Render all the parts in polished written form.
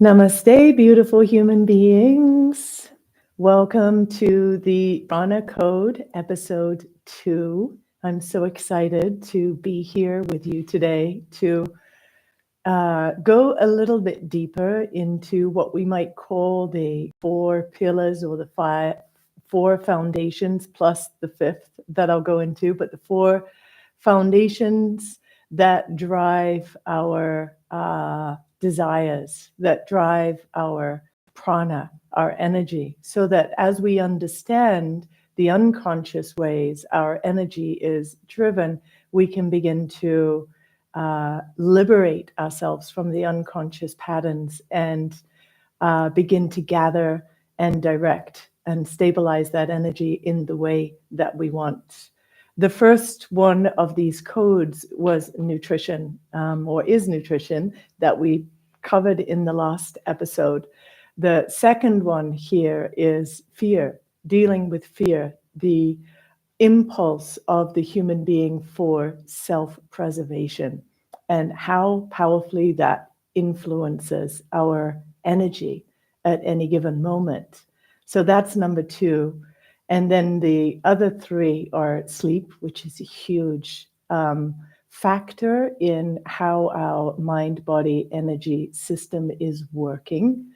Namaste, beautiful human beings. Welcome to the Prana Code, episode 2. I'm so excited to be here with you today to go a little bit deeper into what we might call the 4 pillars or the 4 foundations plus the 5th that I'll go into, but the 4 foundations that drive our desires, that drive our prana, our energy, so that as we understand the unconscious ways our energy is driven, we can begin to liberate ourselves from the unconscious patterns and begin to gather and direct and stabilize that energy in the way that we want. The first one of these codes was nutrition, or is nutrition, that we covered in the last episode. The second one here is fear, dealing with fear, the impulse of the human being for self-preservation, and how powerfully that influences our energy at any given moment. So that's number 2. And then the other 3 are sleep, which is a huge factor in how our mind-body energy system is working,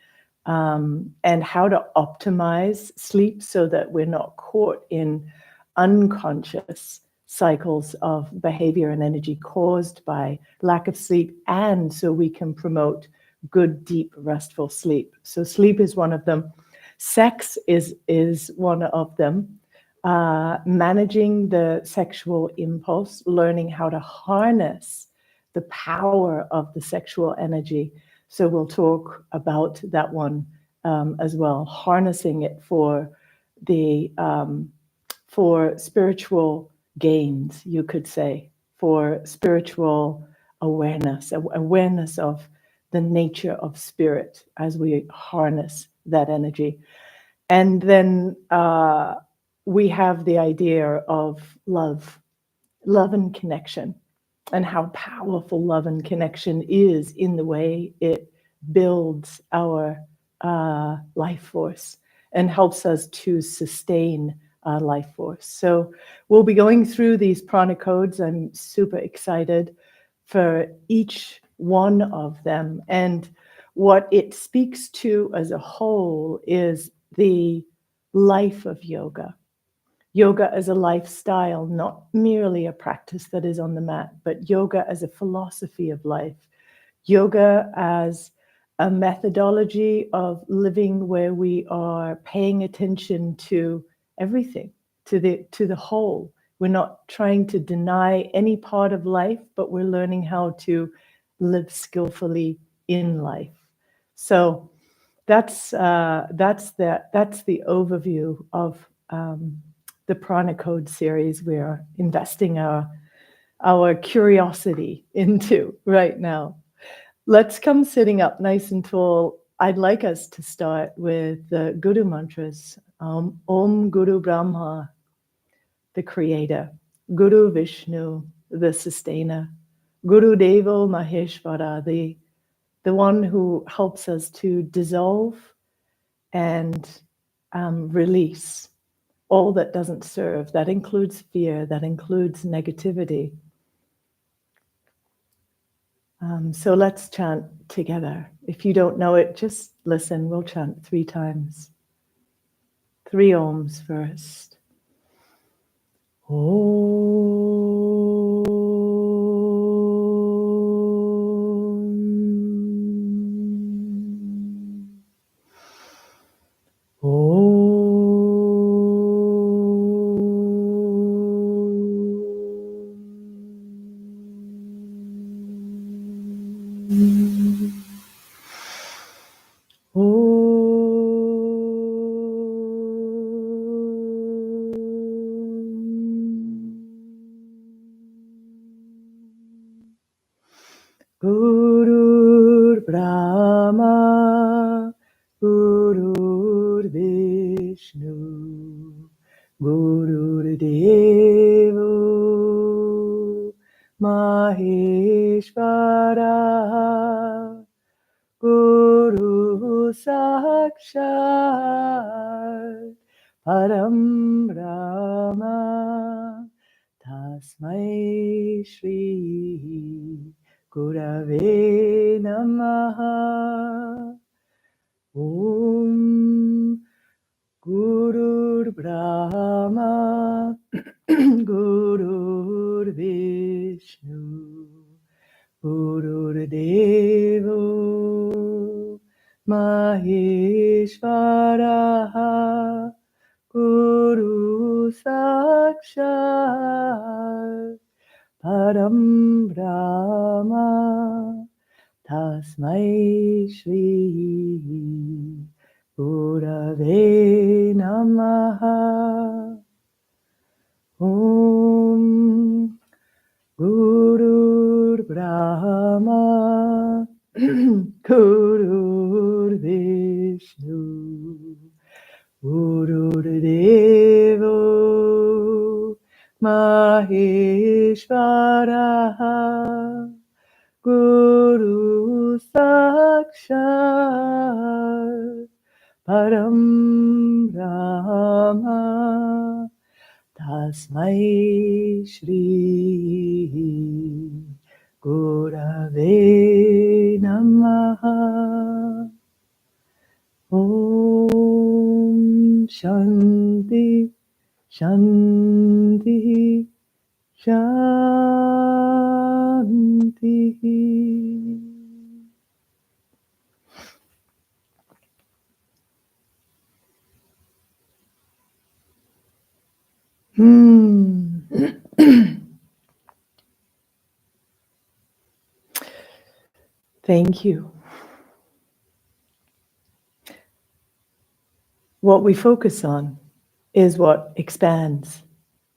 and how to optimize sleep so that we're not caught in unconscious cycles of behavior and energy caused by lack of sleep, and so we can promote good, deep, restful sleep. So sleep is one of them. Sex is one of them. Managing the sexual impulse, learning how to harness the power of the sexual energy. So we'll talk about that one as well, harnessing it for the for spiritual gains, you could say, for spiritual awareness of the nature of spirit as we harness that energy. And then we have the idea of love and connection, and how powerful love and connection is in the way it builds our life force and helps us to sustain life force. So we'll be going through these prana codes. I'm super excited for each one of them. And what it speaks to as a whole is the life of yoga. Yoga as a lifestyle, not merely a practice that is on the mat, but yoga as a philosophy of life. Yoga as a methodology of living where we are paying attention to everything, to the whole. We're not trying to deny any part of life, but we're learning how to live skillfully in life. So that's the overview of the Prana Code series we are investing our curiosity into right now. Let's come sitting up nice and tall. I'd like us to start with the Guru mantras. Om Guru Brahma, the creator. Guru Vishnu, the sustainer. Guru Devo Maheshvara, the one who helps us to dissolve and release all that doesn't serve. That includes fear, that includes negativity. So let's chant together. If you don't know it, just listen. We'll chant 3 times. 3 ohms first. Gurur Brahma, Gurur Vishnu, Gurur Devo Maheshvara, Guru sakshat param Brahma tasmai Shri Gurave Namaha. Om Gurur Brahma Gurur Vishnu Gurur Devo Maheshwaraha Guru Sakshat Param Brahma Tasmai Shri Gurave Namaha. Om Gurur Brahma Gurur Vishnu Gurur Devo Maheshwaraha Guru Sakshat Param Brahma Tasmai Shri Gurave Namaha. Om Shanti Shanti Shanti. Thank you. What we focus on is what expands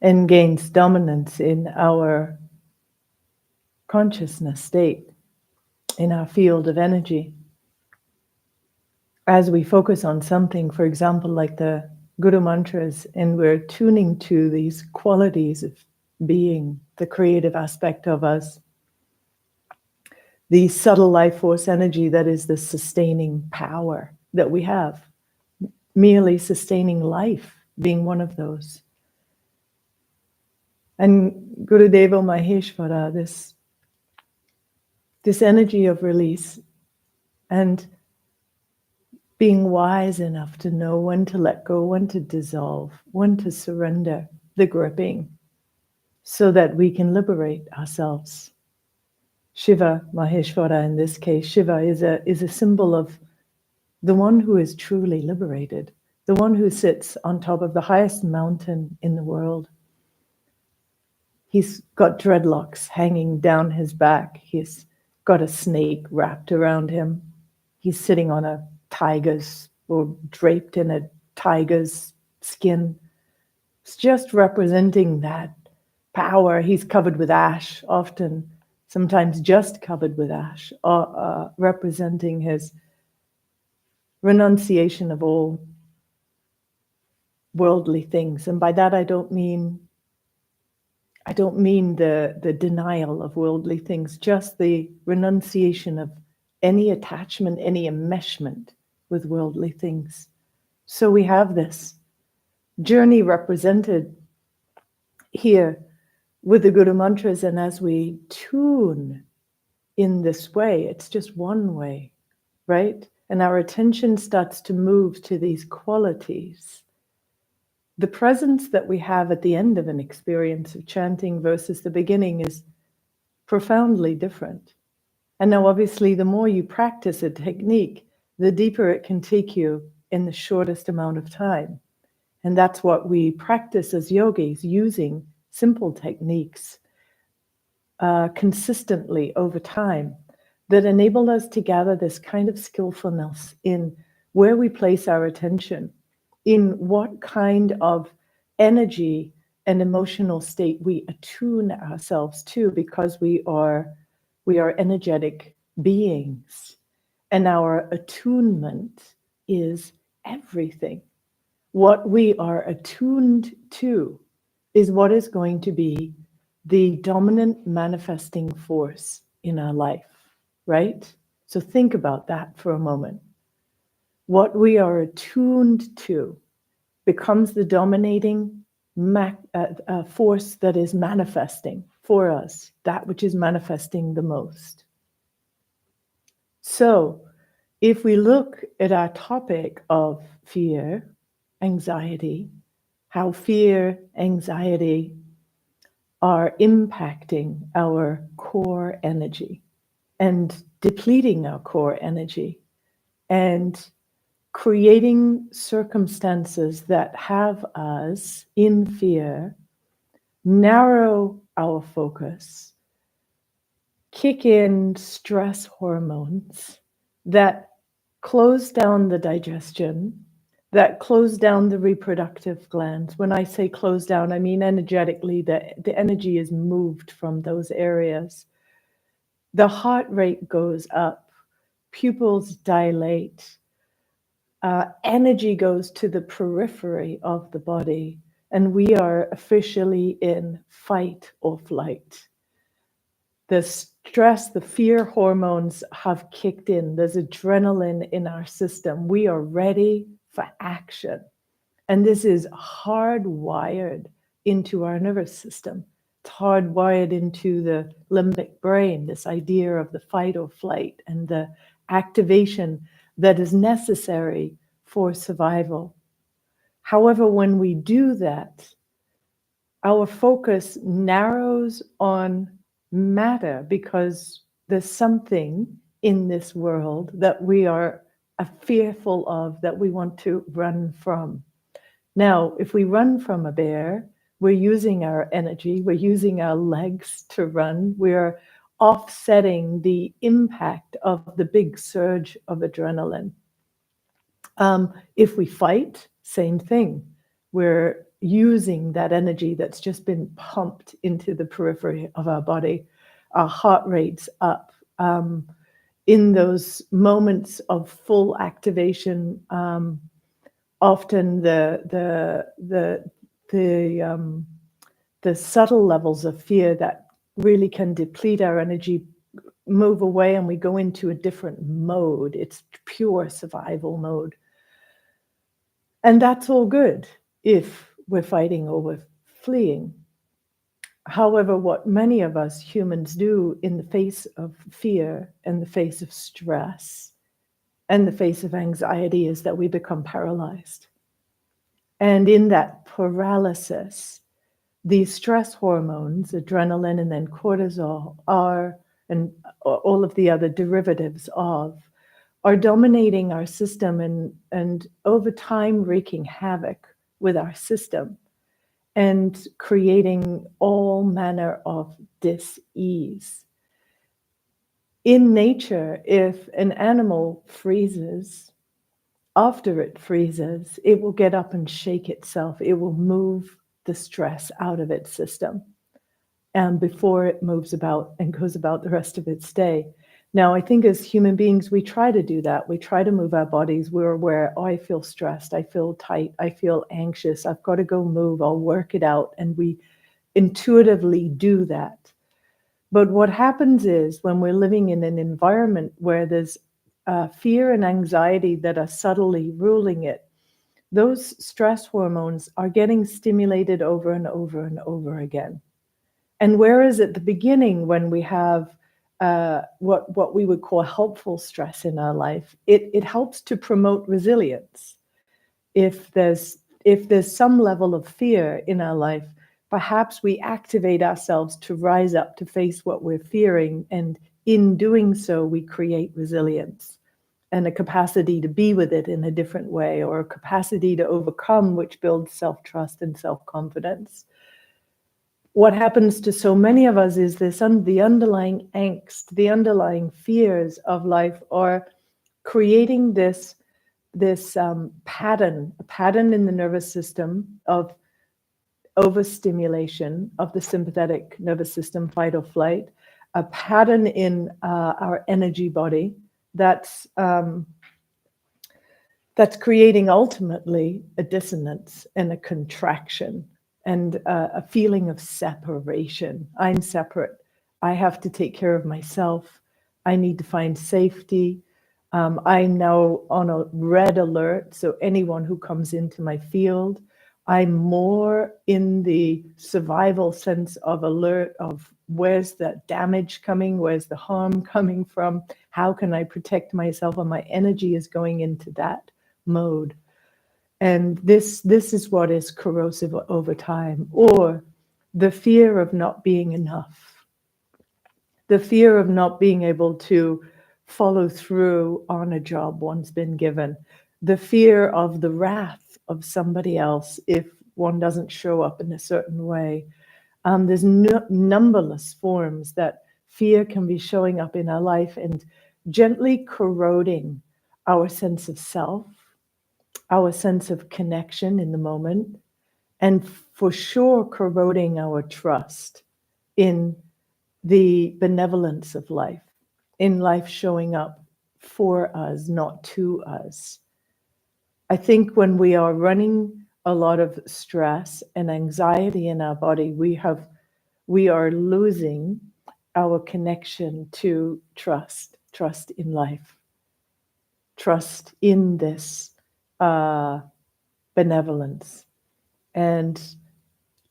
and gains dominance in our consciousness state, in our field of energy. As we focus on something, for example, like the Guru Mantras, and we're tuning to these qualities of being, the creative aspect of us, the subtle life force energy that is the sustaining power that we have, merely sustaining life being one of those. And Gurudeva Maheshwara, this energy of release and being wise enough to know when to let go, when to dissolve, when to surrender the gripping so that we can liberate ourselves. Shiva, Maheshwara in this case, Shiva is a symbol of the one who is truly liberated, the one who sits on top of the highest mountain in the world. He's got dreadlocks hanging down his back. He's got a snake wrapped around him. He's sitting on a tiger's, or draped in a tiger's skin. It's just representing that power. He's covered with ash, often, sometimes just covered with ash, representing his renunciation of all worldly things. And by that I don't mean the denial of worldly things, just the renunciation of any attachment, any enmeshment with worldly things. So we have this journey represented here with the Guru Mantras, and as we tune in this way, it's just one way, right? And our attention starts to move to these qualities. The presence that we have at the end of an experience of chanting versus the beginning is profoundly different. And now, obviously, the more you practice a technique, the deeper it can take you in the shortest amount of time. And that's what we practice as yogis, using simple techniques consistently over time that enable us to gather this kind of skillfulness in where we place our attention, in what kind of energy and emotional state we attune ourselves to, because we are energetic beings, and our attunement is everything. What we are attuned to is what is going to be the dominant manifesting force in our life, right? So think about that for a moment. what we are attuned to becomes the dominating force that is manifesting for us, that which is manifesting the most. So, if we look at our topic of fear, anxiety, how fear, anxiety are impacting our core energy and depleting our core energy and creating circumstances that have us in fear, narrow our focus, kick in stress hormones that close down the digestion, that close down the reproductive glands. When I say close down, I mean energetically, the energy is moved from those areas. The heart rate goes up, pupils dilate, energy goes to the periphery of the body, and we are officially in fight or flight. The stress, the fear hormones have kicked in. There's adrenaline in our system. We are ready for action. And this is hardwired into our nervous system. It's hardwired into the limbic brain, this idea of the fight or flight and the activation that is necessary for survival. However, when we do that, our focus narrows on matter because there's something in this world that we are fearful of, that we want to run from. Now, if we run from a bear, we're using our energy, we're using our legs to run, we're offsetting the impact of the big surge of adrenaline. If we fight, same thing. We're using that energy that's just been pumped into the periphery of our body. Our heart rate's up. In those moments of full activation, often the subtle levels of fear that really can deplete our energy move away, and we go into a different mode. It's pure survival mode. And that's all good if we're fighting or we're fleeing. However, what many of us humans do in the face of fear, in the face of stress, and the face of anxiety is that we become paralyzed. And in that paralysis, these stress hormones, adrenaline and then cortisol, and all of the other derivatives of, are dominating our system and over time wreaking havoc with our system and creating all manner of dis-ease. In nature, if an animal freezes, after it freezes, it will get up and shake itself. It will move the stress out of its system before it moves about and goes about the rest of its day. Now, I think as human beings, we try to do that. We try to move our bodies. We're aware, oh, I feel stressed, I feel tight, I feel anxious, I've got to go move, I'll work it out. And we intuitively do that. But what happens is when we're living in an environment where there's fear and anxiety that are subtly ruling it, those stress hormones are getting stimulated over and over and over again. And whereas at the beginning, when we have what we would call helpful stress in our life, it helps to promote resilience. If there's some level of fear in our life, perhaps we activate ourselves to rise up to face what we're fearing, and in doing so, we create resilience and a capacity to be with it in a different way, or a capacity to overcome, which builds self-trust and self-confidence. What happens to so many of us is the underlying angst, the underlying fears of life are creating this pattern in the nervous system of overstimulation of the sympathetic nervous system, fight or flight, a pattern in our energy body that's creating ultimately a dissonance and a contraction and a feeling of separation. I'm separate. I have to take care of myself. I need to find safety. I'm now on a red alert, so anyone who comes into my field, I'm more in the survival sense of alert of where's the damage coming, where's the harm coming from, how can I protect myself, and my energy is going into that mode. And this is what is corrosive over time, or the fear of not being enough, the fear of not being able to follow through on a job one's been given, the fear of the wrath of somebody else if one doesn't show up in a certain way. There's numberless forms that fear can be showing up in our life and gently corroding our sense of self, our sense of connection in the moment, and for sure corroding our trust in the benevolence of life, in life showing up for us, not to us. I think when we are running a lot of stress and anxiety in our body, we are losing our connection to trust in life, trust in this benevolence. And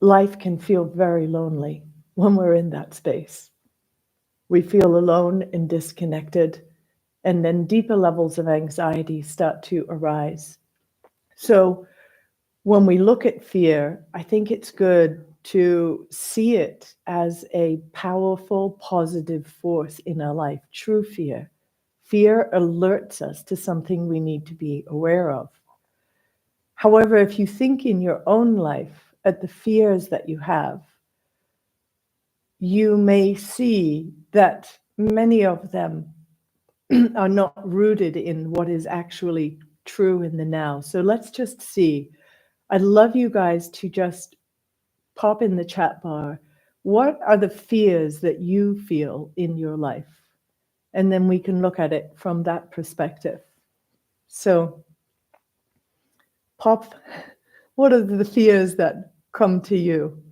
life can feel very lonely when we're in that space. We feel alone and disconnected, and then deeper levels of anxiety start to arise. So when we look at fear, I think it's good to see it as a powerful, positive force in our life, true fear. Fear alerts us to something we need to be aware of. However, if you think in your own life at the fears that you have, you may see that many of them are not rooted in what is actually true in the now. So let's just see. I'd love you guys to just pop in the chat bar. What are the fears that you feel in your life? And then we can look at it from that perspective. So pop, what are the fears that come to you?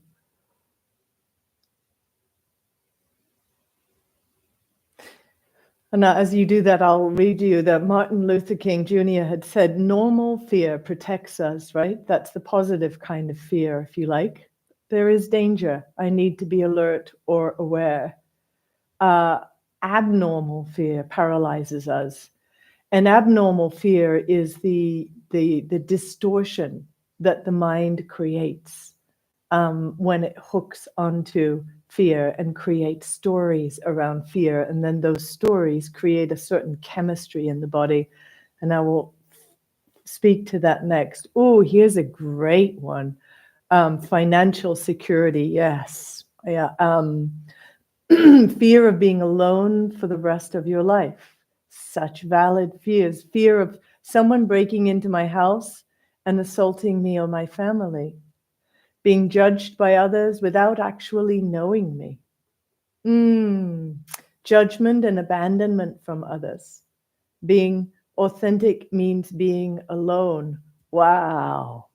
And as you do that, I'll read you that Martin Luther King Jr. had said, normal fear protects us, right? That's the positive kind of fear, if you like. There is danger. I need to be alert or aware. Abnormal fear paralyzes us. And abnormal fear is the distortion that the mind creates when it hooks onto fear and create stories around fear. And then those stories create a certain chemistry in the body. And I will speak to that next. Oh, here's a great one. Financial security. Yes. Yeah. Fear of being alone for the rest of your life. Such valid fears. Fear of someone breaking into my house and assaulting me or my family. Being judged by others without actually knowing me. Judgment and abandonment from others. Being authentic means being alone. Wow.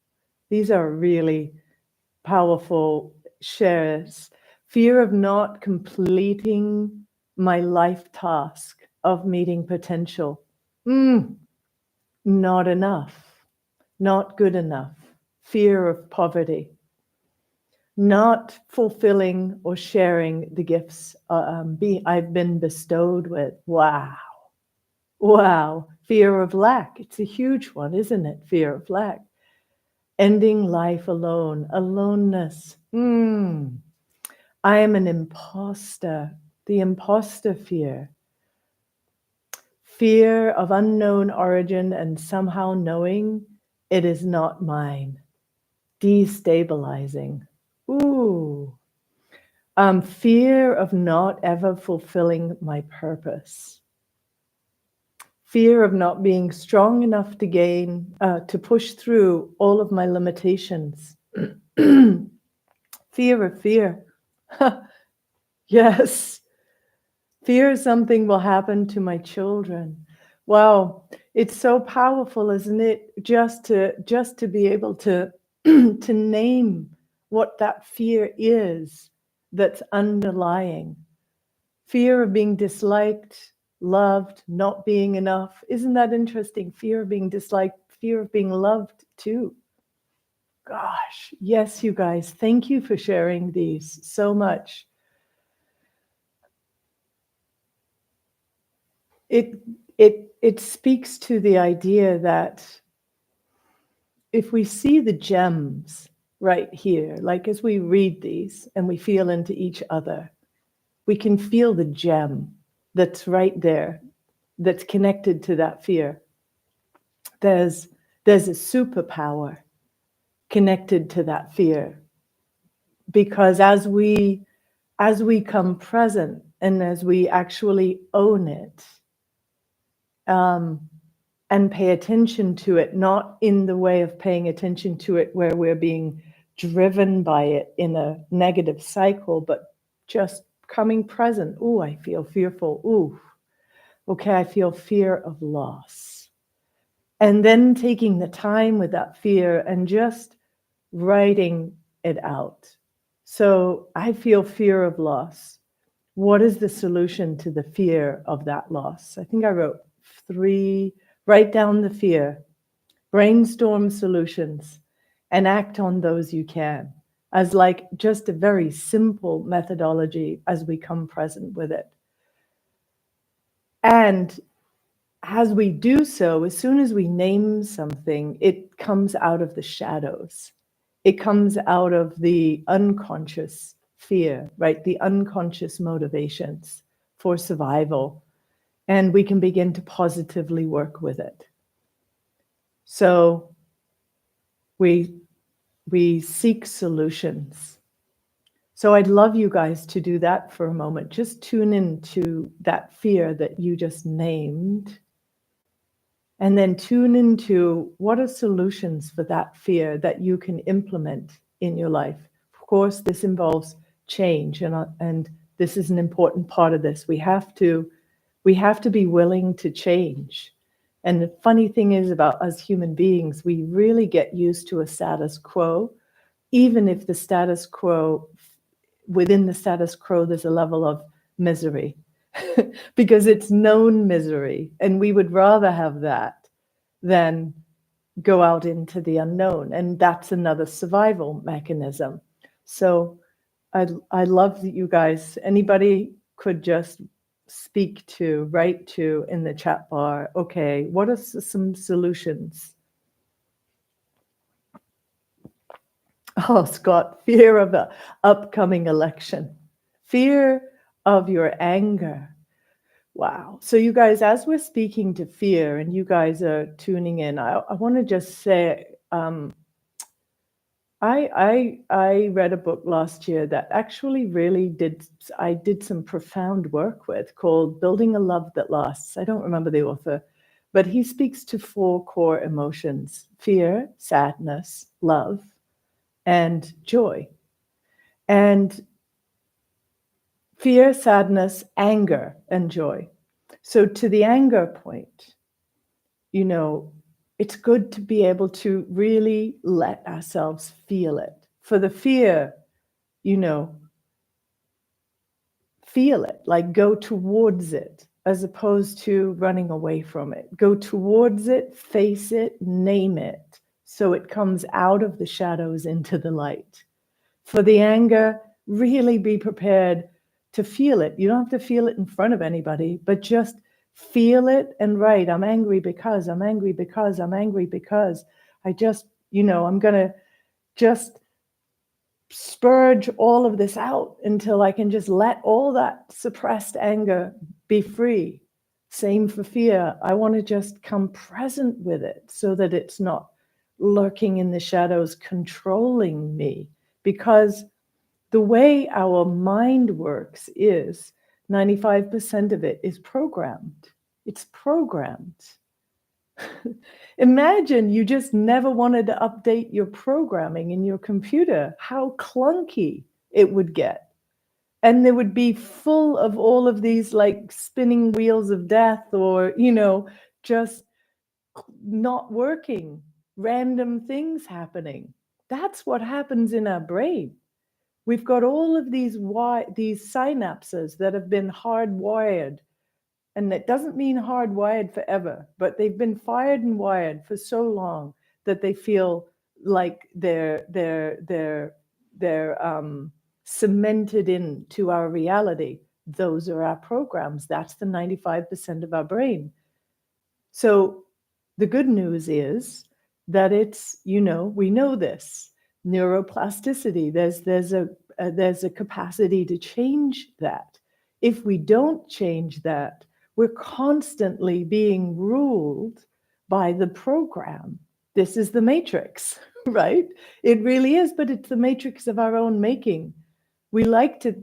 These are really powerful shares. Fear of not completing my life task of meeting potential. Not enough. Not good enough. Fear of poverty. Not fulfilling or sharing the gifts I've been bestowed with. Wow. Wow. Fear of lack. It's a huge one, isn't it? Fear of lack. Ending life alone. Aloneness. I am an imposter. The imposter fear. Fear of unknown origin and somehow knowing it is not mine. Destabilizing. Ooh. Fear of not ever fulfilling my purpose. Fear of not being strong enough to push through all of my limitations. Fear of fear. Yes. Fear something will happen to my children. Wow. It's so powerful, isn't it? Just to be able to, to name what that fear is that's underlying. Fear of being disliked, loved, not being enough. Isn't that interesting? Fear of being disliked, fear of being loved too. Gosh, yes, you guys, thank you for sharing these so much. It speaks to the idea that if we see the gems right here, like as we read these and we feel into each other, we can feel the gem that's right there, that's connected to that fear. There's a superpower connected to that fear, because as we come present and as we actually own it, and pay attention to it, not in the way of paying attention to it where we're being driven by it in a negative cycle, but just coming present. Oh, I feel fearful. Ooh, okay, I feel fear of loss. And then taking the time with that fear and just writing it out. So I feel fear of loss. What is the solution to the fear of that loss? I think I wrote 3. Write down the fear, brainstorm solutions, and act on those you can, as like just a very simple methodology as we come present with it. And as we do so, as soon as we name something, it comes out of the shadows. It comes out of the unconscious fear, right? The unconscious motivations for survival. And we can begin to positively work with it. So we seek solutions. So I'd love you guys to do that for a moment. Just tune into that fear that you just named, and then tune into what are solutions for that fear that you can implement in your life. Of course, this involves change, and this is an important part of this. We have to be willing to change. And the funny thing is about us human beings, we really get used to a status quo, even if the status quo, within the status quo, there's a level of misery because it's known misery. And we would rather have that than go out into the unknown. And that's another survival mechanism. So I love that you guys, anybody could just speak to, write to in the chat bar, okay, what are some solutions? Oh, Scott, fear of the upcoming election, fear of your anger. Wow. So you guys, as we're speaking to fear and you guys are tuning in, I want to just say, I read a book last year that actually really I did some profound work with, called Building a Love That Lasts. I don't remember the author, but he speaks to 4 core emotions: fear, sadness, love, and joy. And fear, sadness, anger, and joy. So to the anger point, you know, it's good to be able to really let ourselves feel it. For the fear, you know, feel it, like go towards it, as opposed to running away from it. Go towards it, face it, name it, so it comes out of the shadows into the light. For the anger, really be prepared to feel it. You don't have to feel it in front of anybody, but just feel it and write, I'm angry because, I'm angry because, I'm angry because. I just, I'm going to just spurge all of this out until I can just let all that suppressed anger be free. Same for fear. I want to just come present with it so that it's not lurking in the shadows, controlling me. Because the way our mind works is 95% of it is programmed. It's programmed. Imagine you just never wanted to update your programming in your computer, how clunky it would get. And there would be full of all of these like spinning wheels of death, or, just not working, random things happening. That's what happens in our brain. We've got all of these synapses that have been hardwired And it doesn't mean hardwired forever, but they've been fired and wired for so long that they feel like they're cemented into our reality. Those are our programs. That's the 95% of our brain. So the good news is that it's, we know this neuroplasticity. There's a capacity to change that. If we don't change that, we're constantly being ruled by the program. This is the matrix, right? It really is, but it's the matrix of our own making. We like to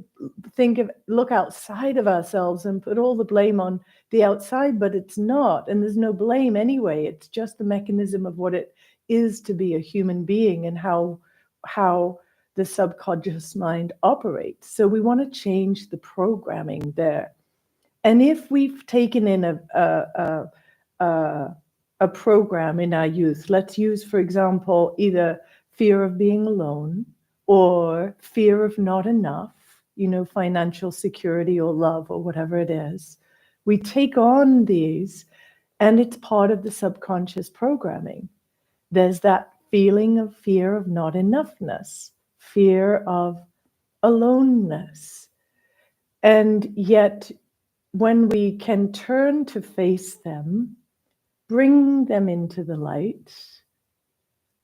look outside of ourselves and put all the blame on the outside, but it's not. And there's no blame anyway. It's just the mechanism of what it is to be a human being and how the subconscious mind operates. So we want to change the programming there. And if we've taken in a program in our youth, let's use, for example, either fear of being alone or fear of not enough, financial security or love or whatever it is. We take on these, and it's part of the subconscious programming. There's that feeling of fear of not enoughness, fear of aloneness. And yet, when we can turn to face them, bring them into the light,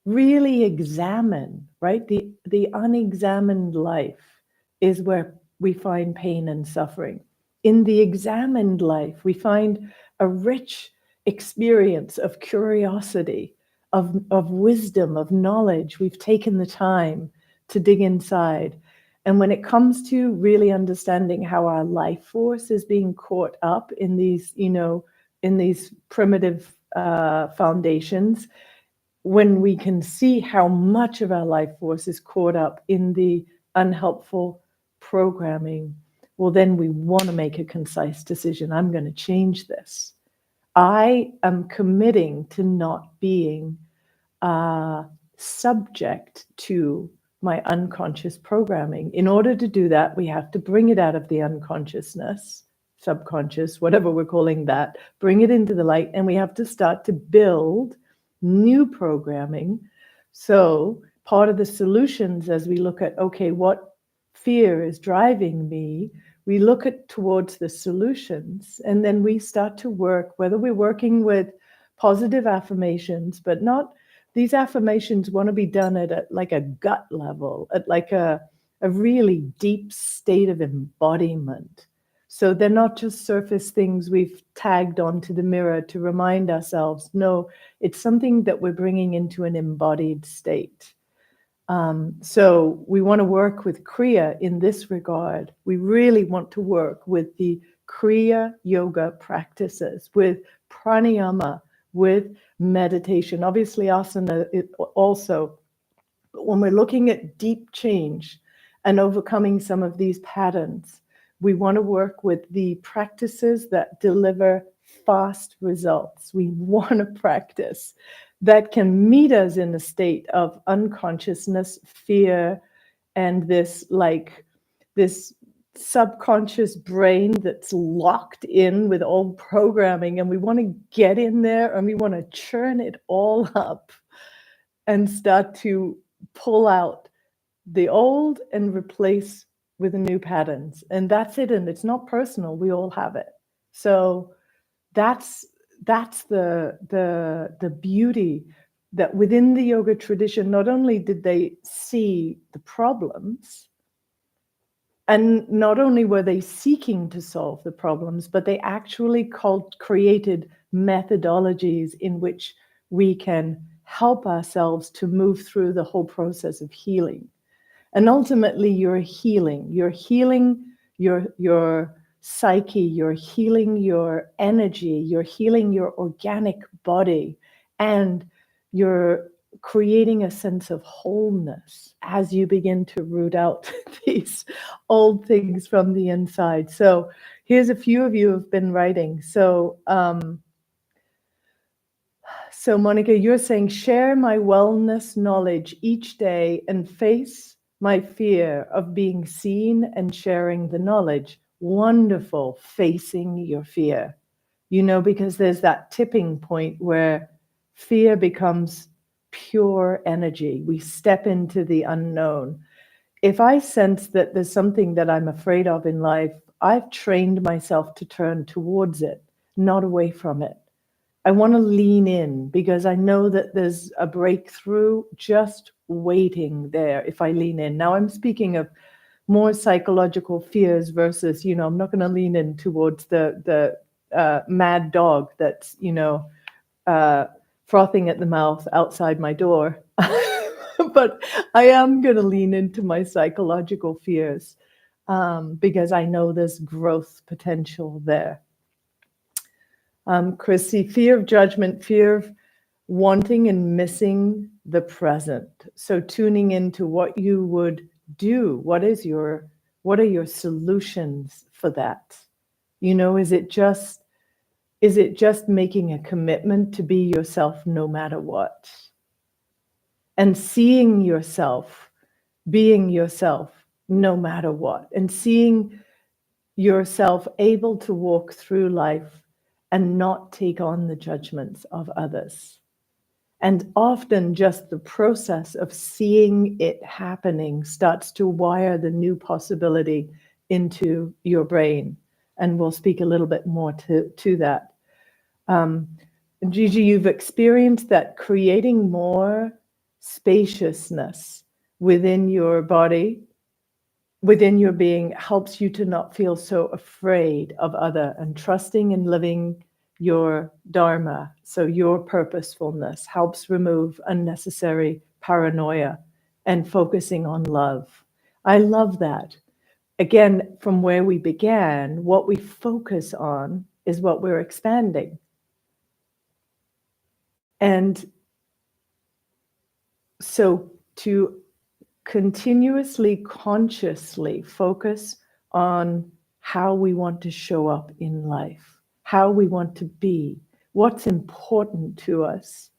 really examine, right? The unexamined life is where we find pain and suffering. In the examined life, we find a rich experience of curiosity, of wisdom, of knowledge. We've taken the time to dig inside. And when it comes to really understanding how our life force is being caught up in these, in these primitive foundations, when we can see how much of our life force is caught up in the unhelpful programming, well, then we want to make a concise decision. I'm going to change this. I am committing to not being subject to my unconscious programming. In order to do that, we have to bring it out of the unconsciousness, subconscious, whatever we're calling that, bring it into the light, and we have to start to build new programming. So part of the solutions, as we look at, okay, what fear is driving me, we look at towards the solutions, and then we start to work, whether we're working with positive affirmations, but not, these affirmations want to be done at like a gut level, at like a really deep state of embodiment. So they're not just surface things we've tagged onto the mirror to remind ourselves. No, it's something that we're bringing into an embodied state. So we want to work with Kriya in this regard. We really want to work with the Kriya yoga practices, with pranayama, with meditation. Obviously, asana also. But when we're looking at deep change and overcoming some of these patterns, we want to work with the practices that deliver fast results. We want to practice that can meet us in a state of unconsciousness, fear, and this subconscious brain that's locked in with old programming. And we want to get in there and we want to churn it all up and start to pull out the old and replace with the new patterns. And that's it. And it's not personal. We all have it. So that's the beauty, that within the yoga tradition, not only did they see the problems, and not only were they seeking to solve the problems, but they actually created methodologies in which we can help ourselves to move through the whole process of healing. And ultimately, you're healing your psyche, you're healing your energy, you're healing your organic body, and you're creating a sense of wholeness as you begin to root out these old things from the inside. So here's a few of you who've been writing. So Monica, you're saying, share my wellness knowledge each day and face my fear of being seen and sharing the knowledge. wonderful facing your fear, because there's that tipping point where fear becomes pure energy. We step into the unknown. If I sense that there's something that I'm afraid of in life, I've trained myself to turn towards it, not away from it. I want to lean in because I know that there's a breakthrough just waiting there if I lean in. Now I'm speaking of more psychological fears versus, I'm not going to lean in towards the mad dog that's, frothing at the mouth outside my door. But I am going to lean into my psychological fears because I know there's growth potential there. Chrissy, fear of judgment, fear of wanting and missing the present. So tuning into what you would do. What are your solutions for that? Is it just making a commitment to be yourself no matter what? And seeing yourself, being yourself no matter what, and seeing yourself able to walk through life and not take on the judgments of others. And often just the process of seeing it happening starts to wire the new possibility into your brain. And we'll speak a little bit more to that. Gigi, you've experienced that creating more spaciousness within your body, within your being, helps you to not feel so afraid of other and trusting and living your dharma. So your purposefulness helps remove unnecessary paranoia and focusing on love. I love that. Again, from where we began, what we focus on is what we're expanding. And so to continuously, consciously focus on how we want to show up in life, how we want to be, what's important to us.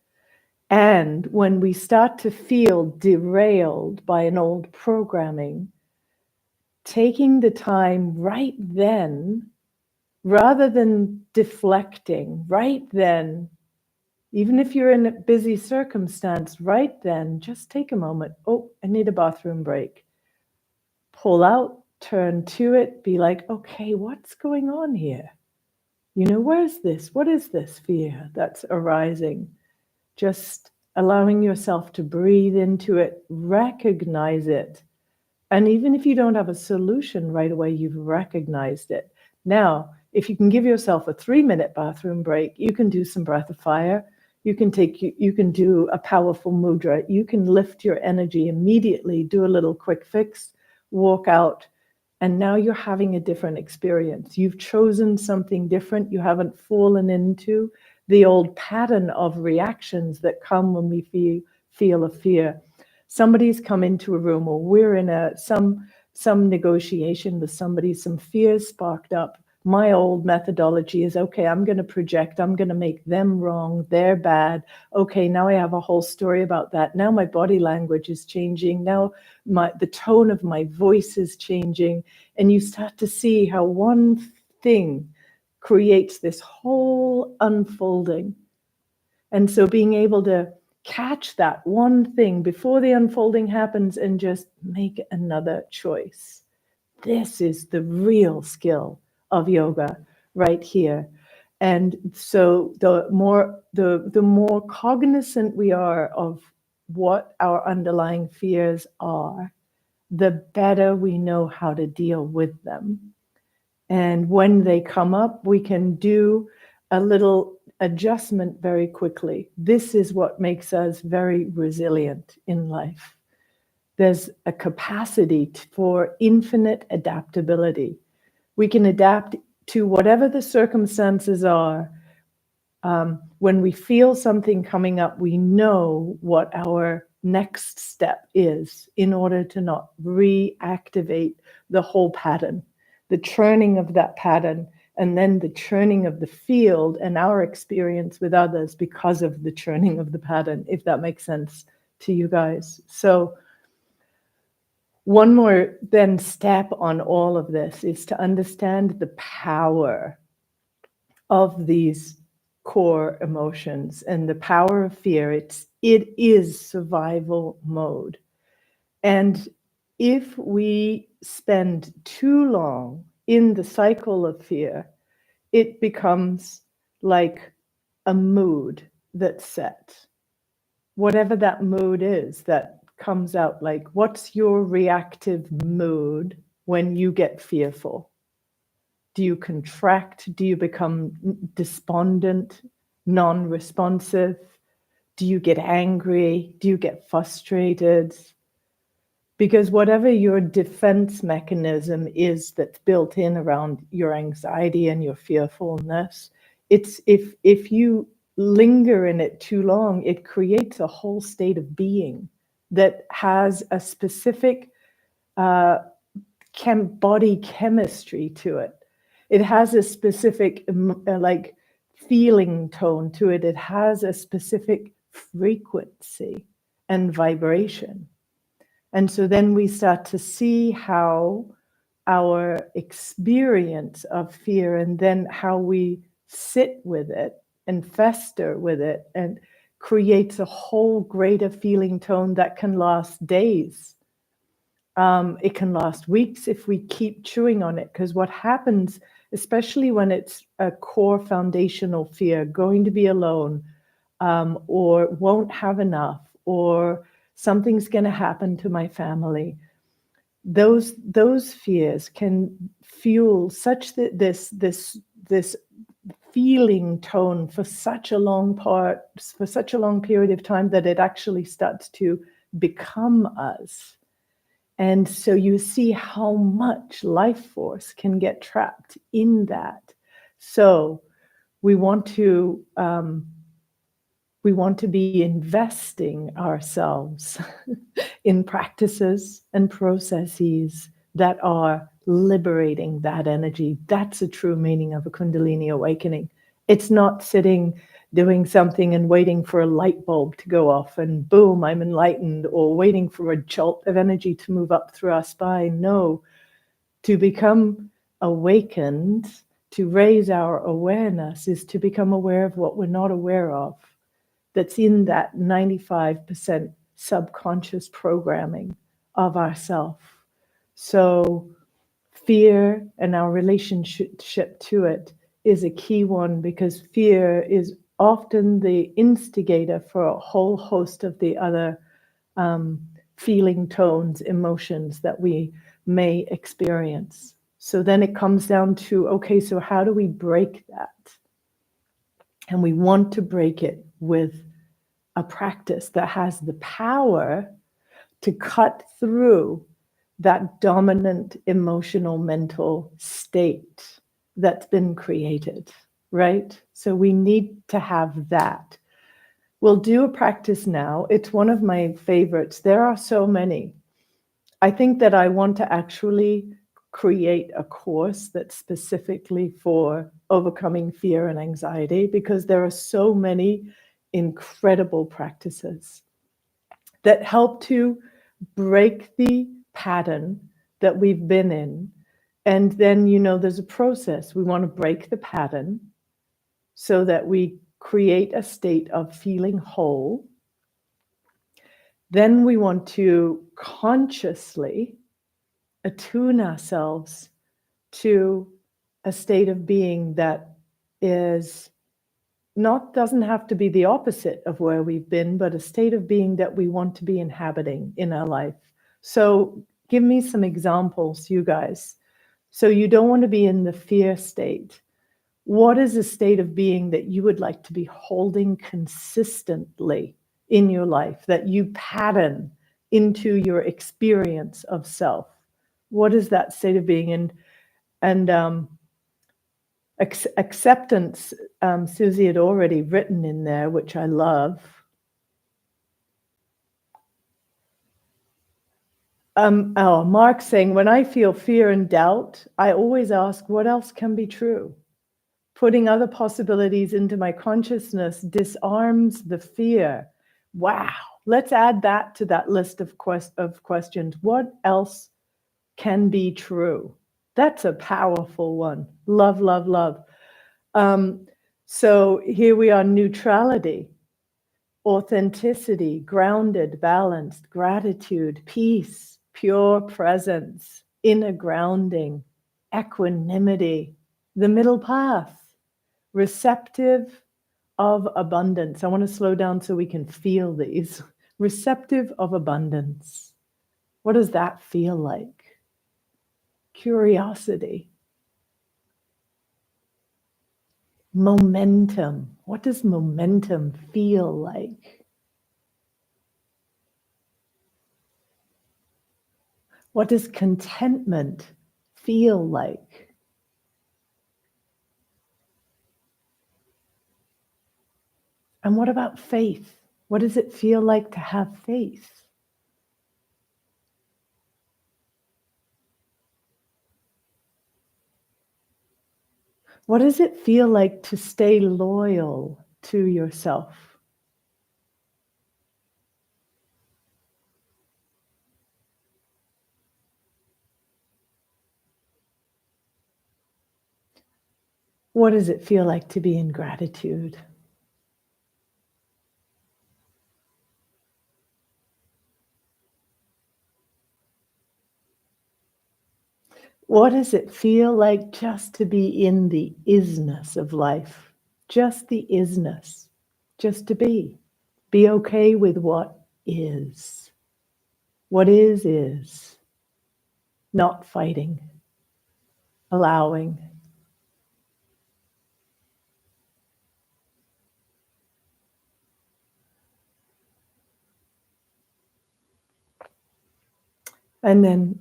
And when we start to feel derailed by an old programming, taking the time right then, rather than deflecting, right then, even if you're in a busy circumstance, right then, just take a moment. Oh, I need a bathroom break. Pull out, turn to it, be like, okay, what's going on here? Where's this? What is this fear that's arising? Just allowing yourself to breathe into it, recognize it. And even if you don't have a solution right away, you've recognized it. Now, if you can give yourself a 3-minute bathroom break, you can do some breath of fire. You can do a powerful mudra. You can lift your energy immediately, do a little quick fix, walk out, and now you're having a different experience. You've chosen something different. You haven't fallen into the old pattern of reactions that come when we feel a fear. Somebody's come into a room, or we're in some negotiation with somebody, some fears sparked up. My old methodology is, okay, I'm going to project, I'm going to make them wrong, they're bad. Okay, now I have a whole story about that. Now my body language is changing. Now the tone of my voice is changing. And you start to see how one thing creates this whole unfolding. And so being able to catch that one thing before the unfolding happens and just make another choice. This is the real skill of yoga right here. And so the more cognizant we are of what our underlying fears are, the better we know how to deal with them. And when they come up, we can do a little adjustment very quickly. This is what makes us very resilient in life. There's a capacity for infinite adaptability. We can adapt to whatever the circumstances are. When we feel something coming up, we know what our next step is in order to not reactivate the whole pattern, the churning of that pattern, and then the churning of the field and our experience with others because of the churning of the pattern, if that makes sense to you guys. So One more then step on all of this is to understand the power of these core emotions and the power of fear. It is survival mode. And if we spend too long in the cycle of fear, it becomes like a mood that's set. Whatever that mood is that comes out, like, what's your reactive mood when you get fearful? Do you contract? Do you become despondent, non-responsive? Do you get angry? Do you get frustrated? Because whatever your defense mechanism is that's built in around your anxiety and your fearfulness, it's if you linger in it too long, it creates a whole state of being that has a specific body chemistry to it. It has a specific like feeling tone to it. It has a specific frequency and vibration. And so then we start to see how our experience of fear and then how we sit with it and fester with it and creates a whole greater feeling tone that can last days. It can last weeks if we keep chewing on it, because what happens, especially when it's a core foundational fear, going to be alone, or won't have enough, or something's going to happen to my family, those fears can fuel such that this feeling tone for such a long period of time that it actually starts to become us. And so you see how much life force can get trapped in that. So we want to be investing ourselves in practices and processes that are liberating that energy. That's a true meaning of a Kundalini awakening. It's not sitting doing something and waiting for a light bulb to go off and boom, I'm enlightened, or waiting for a jolt of energy to move up through our spine. No, to become awakened, to raise our awareness, is to become aware of what we're not aware of. That's in that 95% subconscious programming of ourself. So fear and our relationship to it is a key one, because fear is often the instigator for a whole host of the other feeling tones, emotions that we may experience. So then it comes down to, okay, so how do we break that? And we want to break it with a practice that has the power to cut through that dominant emotional mental state that's been created, right? So we need to have that. We'll do a practice now. It's one of my favorites. There are so many. I think that I want to actually create a course that's specifically for overcoming fear and anxiety, because there are so many incredible practices that help to break the pattern that we've been in. And then, there's a process. We want to break the pattern so that we create a state of feeling whole. Then we want to consciously attune ourselves to a state of being that doesn't have to be the opposite of where we've been, but a state of being that we want to be inhabiting in our life. So give me some examples, you guys. So you don't want to be in the fear state. What is a state of being that you would like to be holding consistently in your life, that you pattern into your experience of self? What is that state of being? And acceptance, Susie had already written in there, which I love. Mark's saying, when I feel fear and doubt, I always ask, what else can be true? Putting other possibilities into my consciousness disarms the fear. Wow, Let's add that to that list of questions. What else can be true? That's a powerful one. Love, love, love. So here we are: neutrality, authenticity, grounded, balanced, gratitude, peace, pure presence, inner grounding, equanimity, the middle path, receptive of abundance. I want to slow down so we can feel these. Receptive of abundance. What does that feel like? Curiosity. Momentum. What does momentum feel like? What does contentment feel like? And what about faith? What does it feel like to have faith? What does it feel like to stay loyal to yourself? What does it feel like to be in gratitude? What does it feel like just to be in the isness of life? Just the isness, just to be. Be okay with what is. What is. Not fighting, allowing. And then,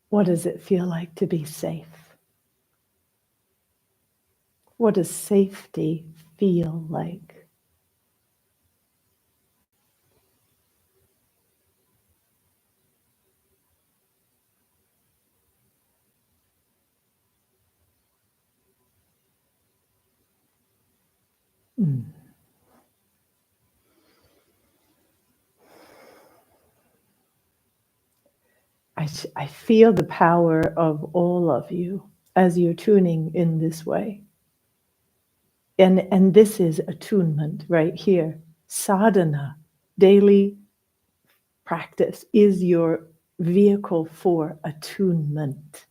what does it feel like to be safe? What does safety feel like? Mm. I feel the power of all of you as you're tuning in this way. And this is attunement right here. Sadhana, daily practice, is your vehicle for attunement.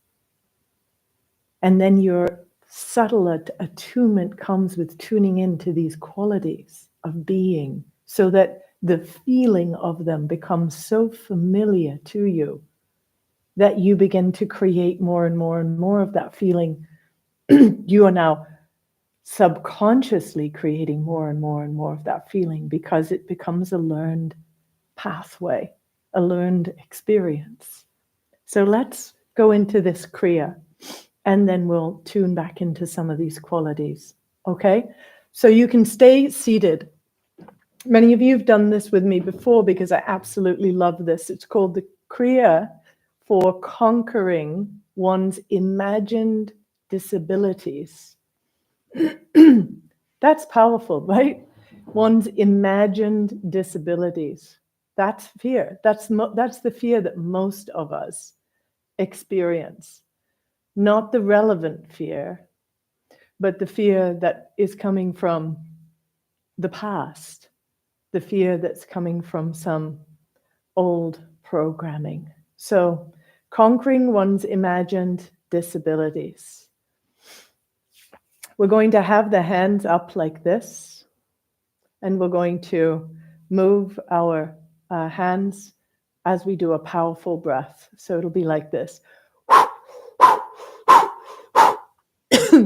And then your subtle attunement comes with tuning into these qualities of being, so that the feeling of them becomes so familiar to you that you begin to create more and more and more of that feeling. You are now subconsciously creating more and more and more of that feeling, because it becomes a learned pathway, a learned experience. So let's go into this Kriya, and then we'll tune back into some of these qualities. Okay? So you can stay seated. Many of you have done this with me before, because I absolutely love this. It's called the Kriya for conquering one's imagined disabilities. That's powerful, right? One's imagined disabilities. That's fear. That's the fear that most of us experience. Not the relevant fear, but the fear that is coming from the past, the fear that's coming from some old programming. So, conquering one's imagined disabilities. We're going to have the hands up like this, and we're going to move our hands as we do a powerful breath. So it'll be like this.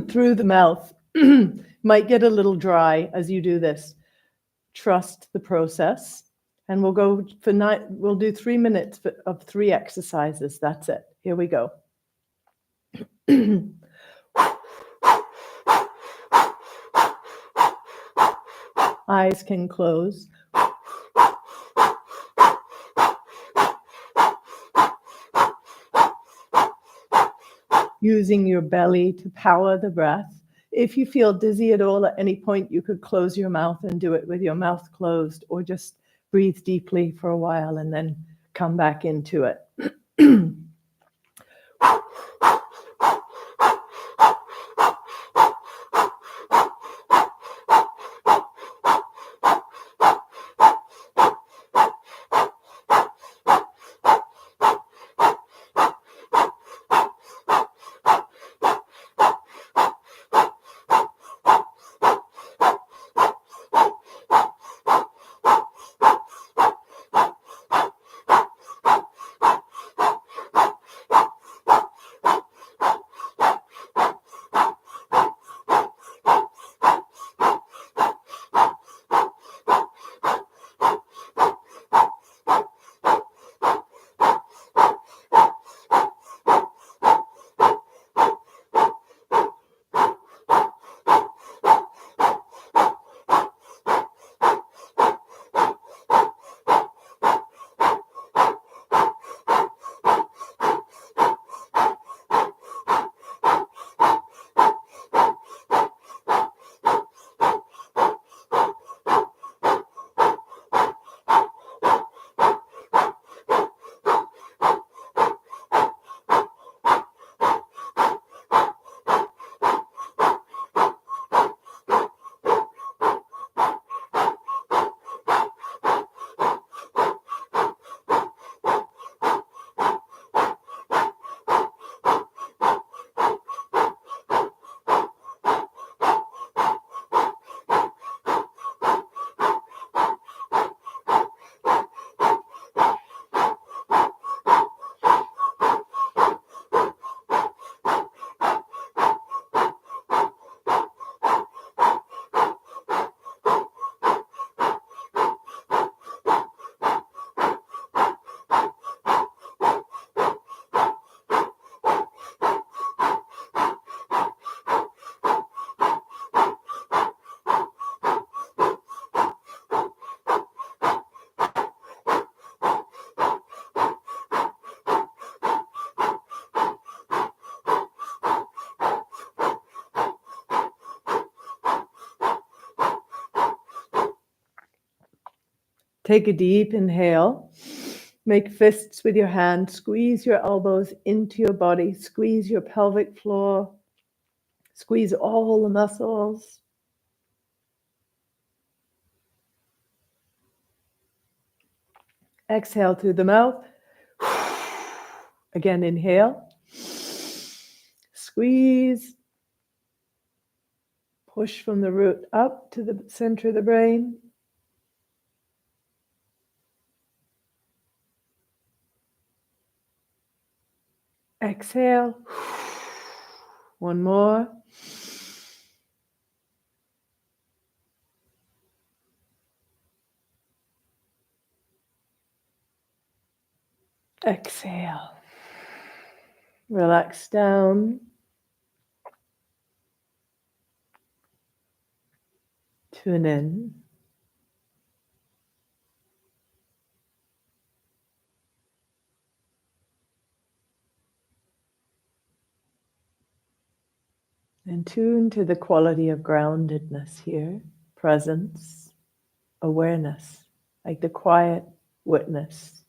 Through the mouth. Might get a little dry as you do this. Trust the process. And we'll go for we'll do 3 minutes of 3 exercises. That's it. Here we go. Eyes can close. Using your belly to power the breath. If you feel dizzy at all at any point, you could close your mouth and do it with your mouth closed, or just breathe deeply for a while and then come back into it. Take a deep inhale. Make fists with your hand. Squeeze your elbows into your body. Squeeze your pelvic floor. Squeeze all the muscles. Exhale through the mouth. Again, inhale. Squeeze. Push from the root up to the center of the brain. Exhale. One more. Exhale. Relax down to an end. And tune to the quality of groundedness here, presence, awareness, like the quiet witness.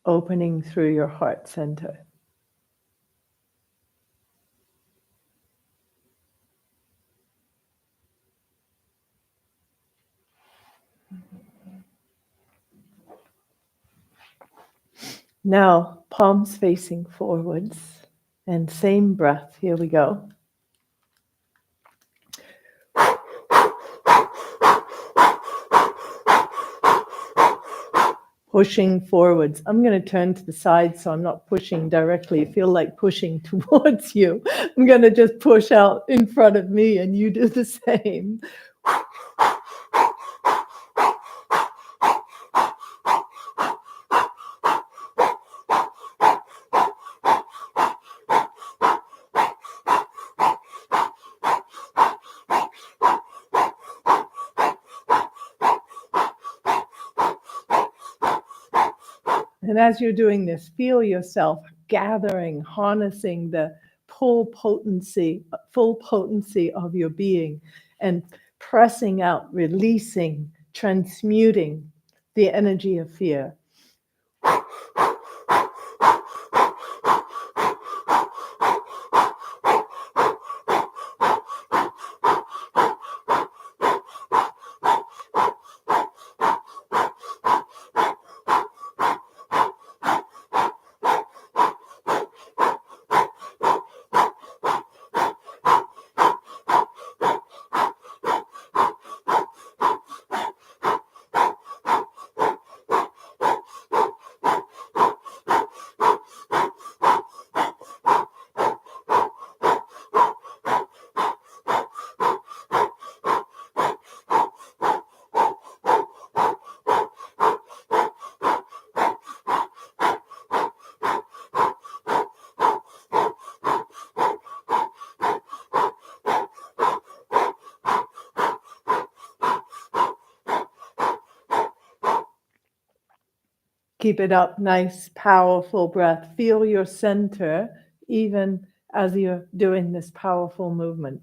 Opening through your heart center. Now, palms facing forwards, and same breath. Here we go. Pushing forwards. I'm going to turn to the side so I'm not pushing directly. I feel like pushing towards you. I'm going to just push out in front of me and you do the same. And as you're doing this, feel yourself gathering, harnessing the full potency of your being, and pressing out, releasing, transmuting the energy of fear. Keep it up, nice, powerful breath. Feel your center even as you're doing this powerful movement.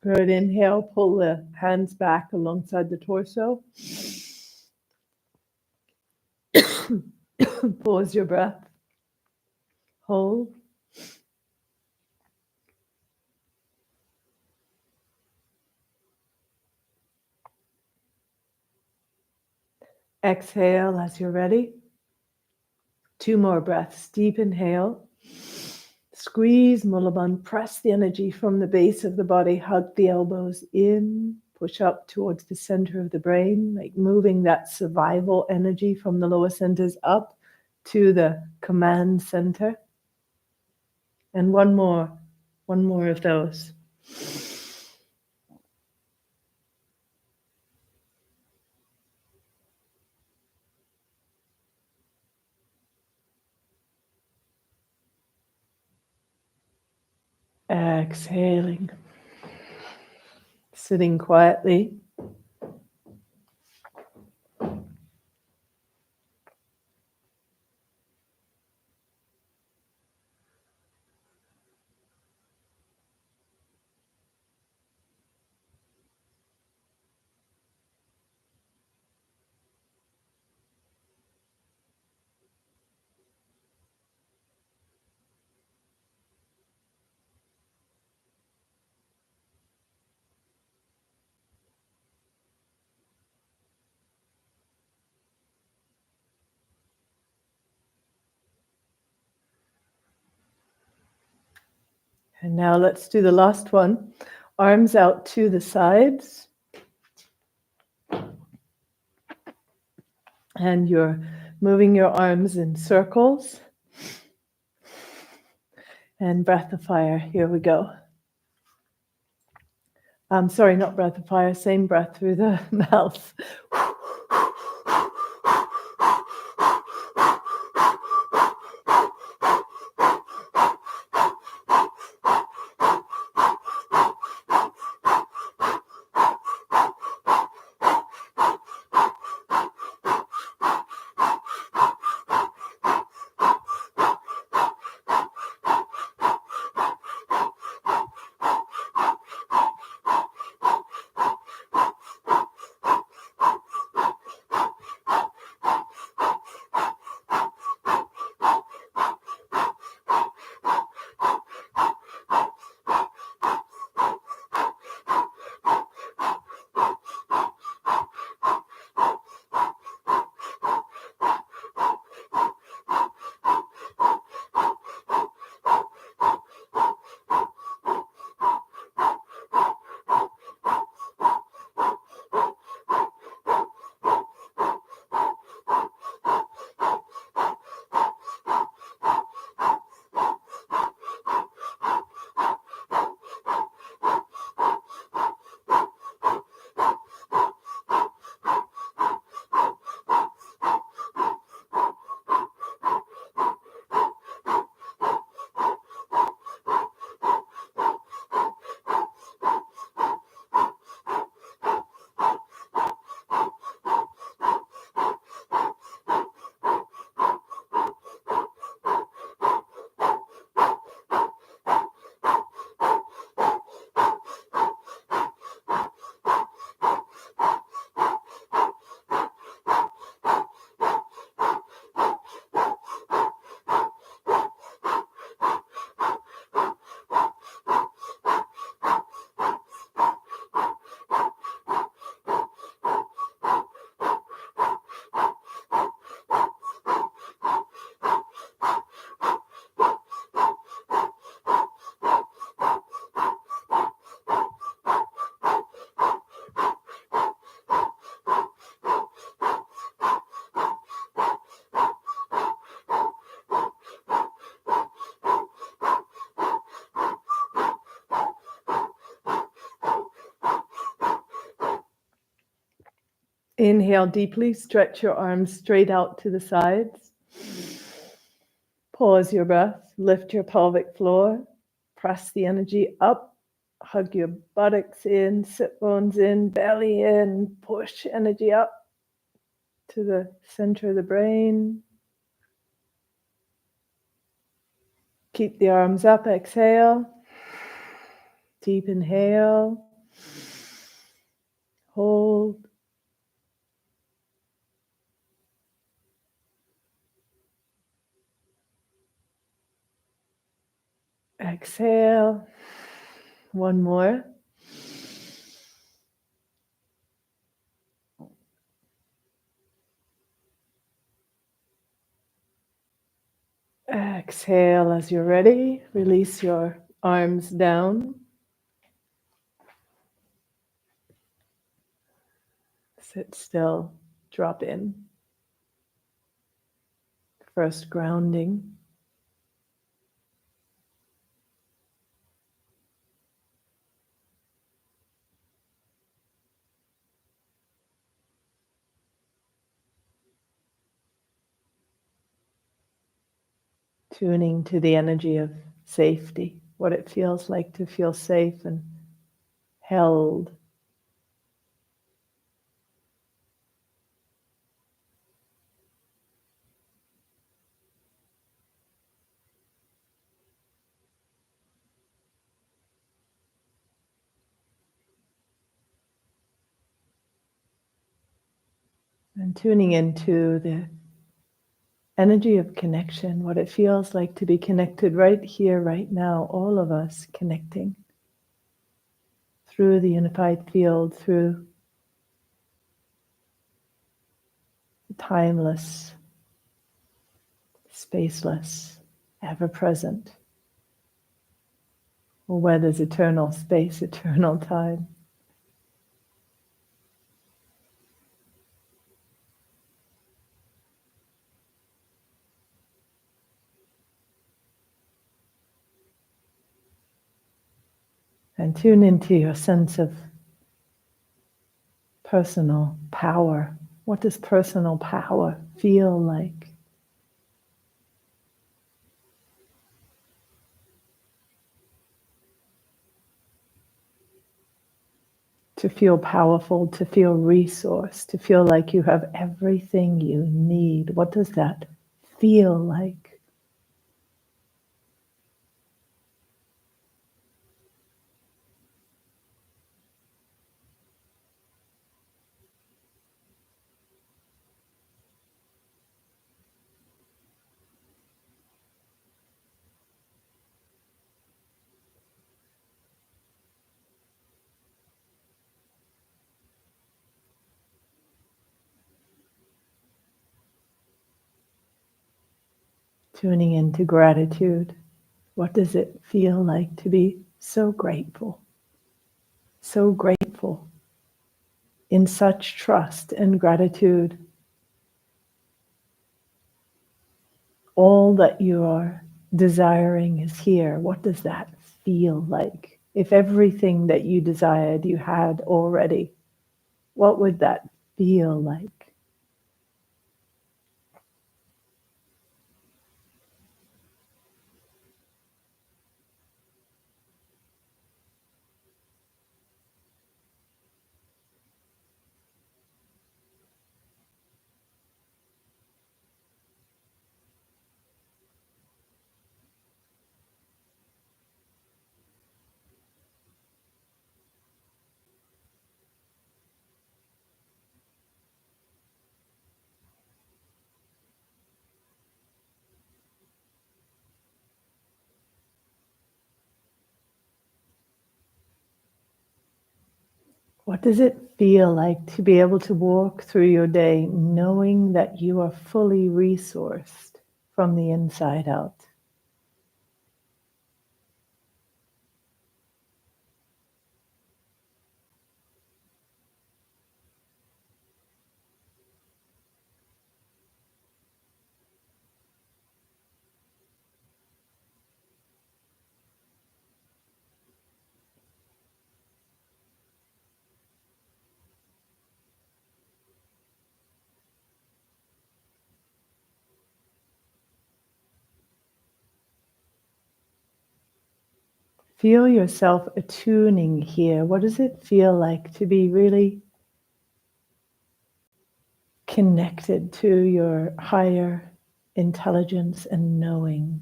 Good. Inhale, pull the hands back alongside the torso. Pause your breath. Hold. Exhale as you're ready. 2 more breaths. Deep inhale. Squeeze Mulabandha. Press the energy from the base of the body. Hug the elbows in. Push up towards the center of the brain, like moving that survival energy from the lower centers up to the command center. And one more of those. Exhaling. Sitting quietly. And now let's do the last one. Arms out to the sides. And you're moving your arms in circles. And breath of fire. Here we go. Sorry, not breath of fire. Same breath through the mouth. Inhale deeply, stretch your arms straight out to the sides. Pause your breath, lift your pelvic floor, press the energy up, hug your buttocks in, sit bones in, belly in, push energy up to the center of the brain. Keep the arms up, exhale. Deep inhale. Hold. Exhale. One more. Exhale as you're ready. Release your arms down. Sit still. Drop in. First grounding. Tuning to the energy of safety. What it feels like to feel safe and held. And tuning into the energy of connection, what it feels like to be connected right here, right now, all of us connecting through the unified field, through the timeless, spaceless, ever-present, or where there's eternal space, eternal time. And tune into your sense of personal power. What does personal power feel like? To feel powerful, to feel resourced, to feel like you have everything you need. What does that feel like? Tuning into gratitude. What does it feel like to be so grateful? So grateful, in such trust and gratitude. All that you are desiring is here. What does that feel like? If everything that you desired you had already, what would that feel like? What does it feel like to be able to walk through your day knowing that you are fully resourced from the inside out? Feel yourself attuning here. What does it feel like to be really connected to your higher intelligence and knowing?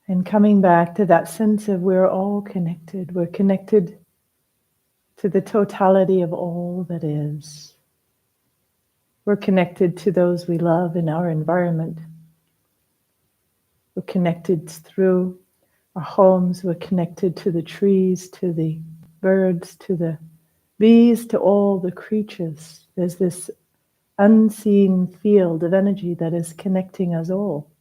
And coming back to that sense of we're all connected. We're connected to the totality of all that is. We're connected to those we love in our environment. We're connected through our homes. We're connected to the trees, to the birds, to the bees, to all the creatures. There's this unseen field of energy that is connecting us all.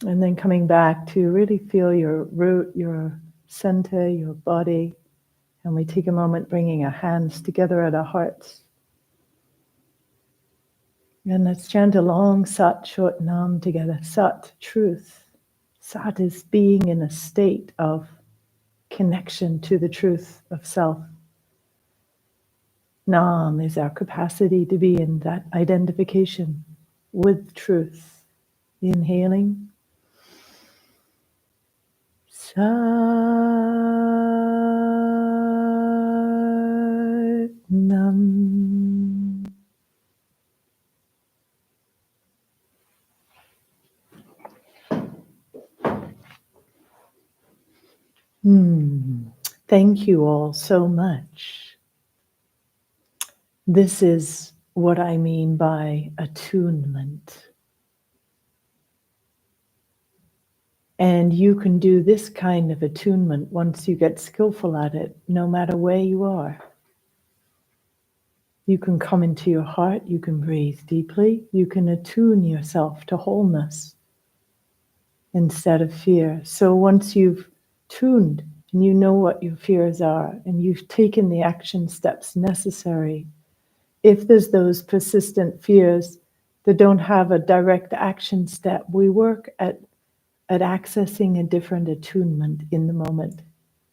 And then coming back to really feel your root, your center, your body. And we take a moment bringing our hands together at our hearts. And let's chant a long Sat, short Nam together. Sat, truth. Sat is being in a state of connection to the truth of self. Nam is our capacity to be in that identification with truth. Inhaling. Sat Nam. Thank you all so much. This is what I mean by attunement. And you can do this kind of attunement once you get skillful at it, no matter where you are. You can come into your heart, you can breathe deeply, you can attune yourself to wholeness instead of fear. So once you've tuned and you know what your fears are and you've taken the action steps necessary, if there's those persistent fears that don't have a direct action step, we work at accessing a different attunement in the moment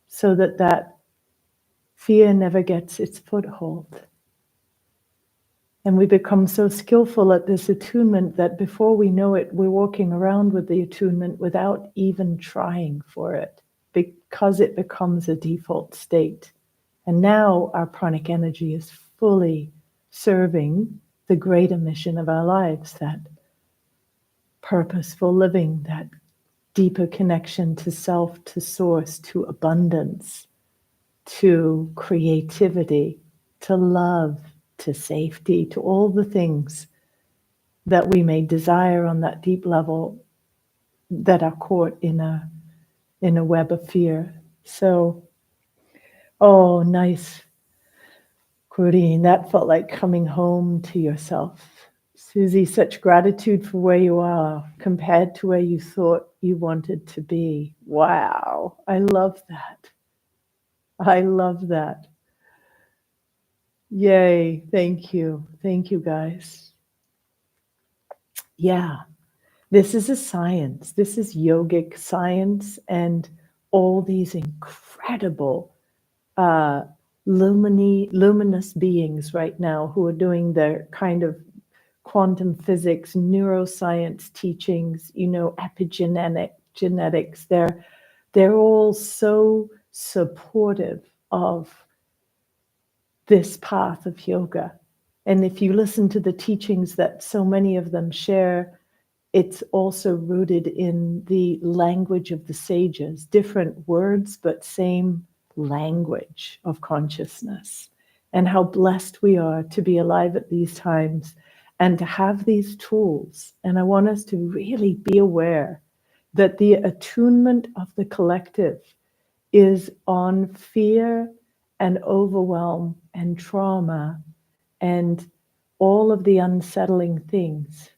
so that fear never gets its foothold. And we become so skillful at this attunement that before we know it, we're walking around with the attunement without even trying for it, because it becomes a default state. And now our pranic energy is fully serving the greater mission of our lives, that purposeful living, that deeper connection to self, to source, to abundance, to creativity, to love, to safety, to all the things that we may desire on that deep level that are caught in a web of fear. So, oh, nice, Claudine. That felt like coming home to yourself. Susie, such gratitude for where you are compared to where you thought you wanted to be. Wow, I love that. I love that. Yay, thank you. Thank you, guys. Yeah, this is a science. This is yogic science, and all these incredible luminous beings right now who are doing their kind of quantum physics, neuroscience teachings, genetics. They're all so supportive of this path of yoga. And if you listen to the teachings that so many of them share, it's also rooted in the language of the sages, different words, but same language of consciousness. And how blessed we are to be alive at these times and to have these tools. And I want us to really be aware that the attunement of the collective is on fear and overwhelm and trauma and all of the unsettling things.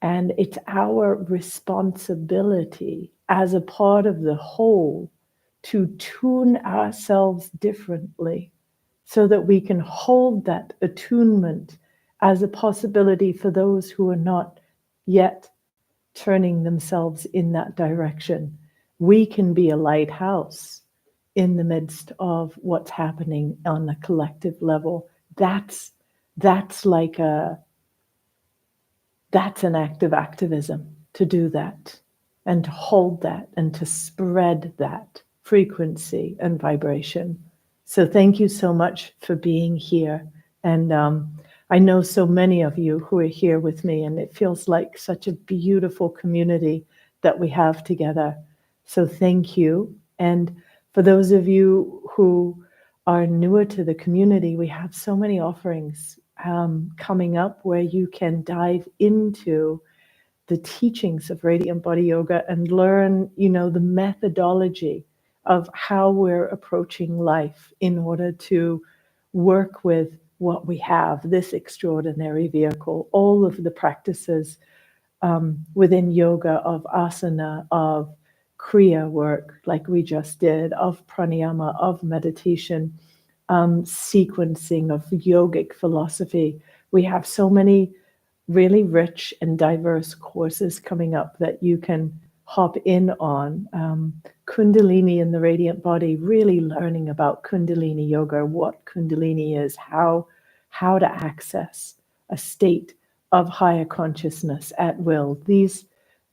And it's our responsibility as a part of the whole to tune ourselves differently so that we can hold that attunement as a possibility for those who are not yet turning themselves in that direction. We can be a lighthouse in the midst of what's happening on a collective level. That's like that's an act of activism, to do that and to hold that and to spread that frequency and vibration. So thank you so much for being here. And I know so many of you who are here with me, and it feels like such a beautiful community that we have together. So thank you. And for those of you who are newer to the community, we have so many offerings coming up where you can dive into the teachings of Radiant Body Yoga and learn, the methodology of how we're approaching life in order to work with what we have, this extraordinary vehicle, all of the practices within yoga of asana, of kriya work, like we just did, of pranayama, of meditation, sequencing, of yogic philosophy. We have so many really rich and diverse courses coming up that you can hop in on. Kundalini in the Radiant Body, really learning about Kundalini yoga, what Kundalini is, how to access a state of higher consciousness at will.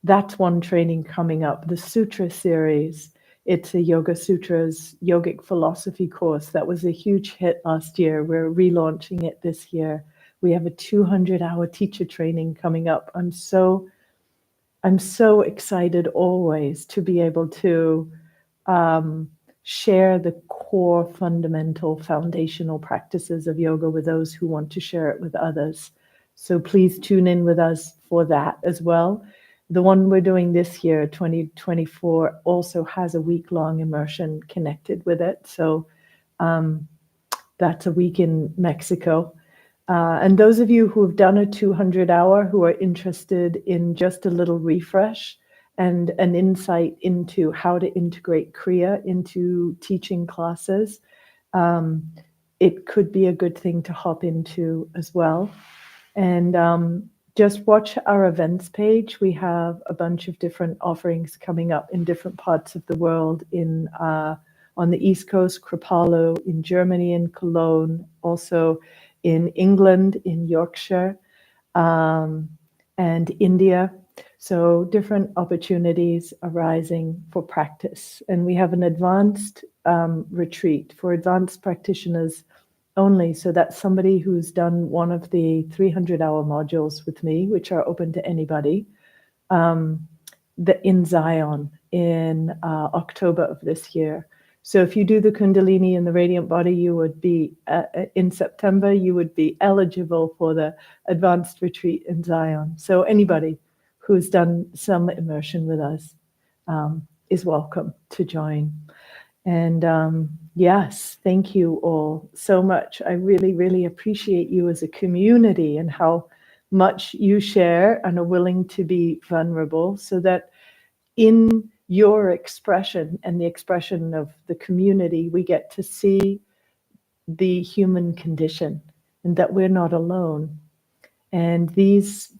That's one training coming up. The Sutra series, it's a Yoga Sutras yogic philosophy course that was a huge hit last year. We're relaunching it this year. We have a 200-hour teacher training coming up. I'm so excited always to be able to share the core fundamental foundational practices of yoga with those who want to share it with others. So please tune in with us for that as well. The one we're doing this year, 2024, also has a week-long immersion connected with it. So that's a week in Mexico. And those of you who have done a 200-hour, who are interested in just a little refresh and an insight into how to integrate Kriya into teaching classes, it could be a good thing to hop into as well. And just watch our events page. We have a bunch of different offerings coming up in different parts of the world, on the East Coast, Kripalu, in Germany, in Cologne, also in England, in Yorkshire, and India. So different opportunities arising for practice. And we have an advanced retreat for advanced practitioners only. So that's somebody who's done one of the 300-hour modules with me, which are open to anybody, in Zion in October of this year. So if you do the Kundalini in the Radiant Body, you would be, in September, you would be eligible for the advanced retreat in Zion. So anybody who's done some immersion with us is welcome to join. And yes, thank you all so much. I really, really appreciate you as a community and how much you share and are willing to be vulnerable, so that in your expression and the expression of the community, we get to see the human condition and that we're not alone. And these